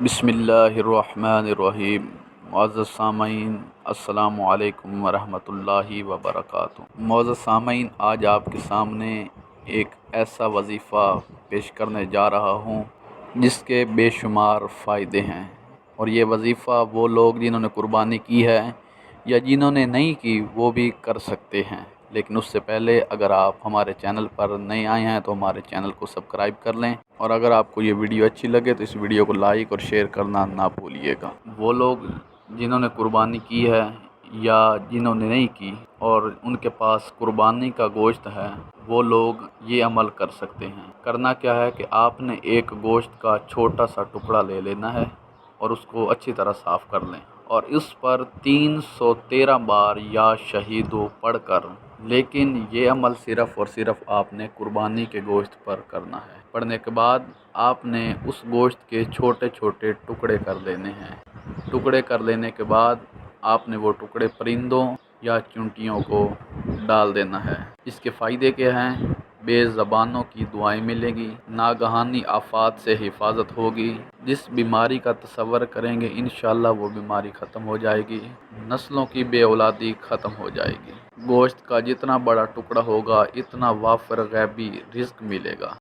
बिस्मिल्लाहिर्रहमानिर्रहीम। मुअज़्ज़ज़ सामईन, अस्सलामु अलैकुम वरहमतुल्लाहि वबरकातुहू। मुअज़्ज़ज़ सामईन, आज आपके सामने एक ऐसा वजीफ़ा पेश करने जा रहा हूँ जिसके बेशुमार फ़ायदे हैं। और ये वजीफ़ा वो लोग जिन्होंने कुर्बानी की है या जिन्होंने नहीं की वो भी कर सकते हैं। लेकिन उससे पहले अगर आप हमारे चैनल पर नए आए हैं तो हमारे चैनल को सब्सक्राइब कर लें, और अगर आपको ये वीडियो अच्छी लगे तो इस वीडियो को लाइक और शेयर करना ना भूलिएगा। वो लोग जिन्होंने कुर्बानी की है या जिन्होंने नहीं की और उनके पास कुर्बानी का गोश्त है, वो लोग ये अमल कर सकते हैं। करना क्या है कि आपने एक गोश्त का छोटा सा टुकड़ा ले लेना है और उसको अच्छी तरह साफ़ कर लें, और इस पर 313 बार या शहीदो पढ़कर, लेकिन ये अमल सिर्फ़ और सिर्फ आपने कुर्बानी के गोश्त पर करना है। पढ़ने के बाद आपने उस गोश्त के छोटे छोटे टुकड़े कर लेने हैं। टुकड़े कर लेने के बाद आपने वो टुकड़े परिंदों या चुंटियों को डाल देना है। इसके फ़ायदे क्या हैं? बेज़बानों की दुआएं मिलेंगी, नागहानी आफ़ात से हिफाजत होगी, जिस बीमारी का तसव्वुर करेंगे इंशाअल्लाह वो बीमारी ख़त्म हो जाएगी, नस्लों की बेऔलादी ख़त्म हो जाएगी। गोश्त का जितना बड़ा टुकड़ा होगा इतना वाफिर गैबी रिज़्क़ मिलेगा।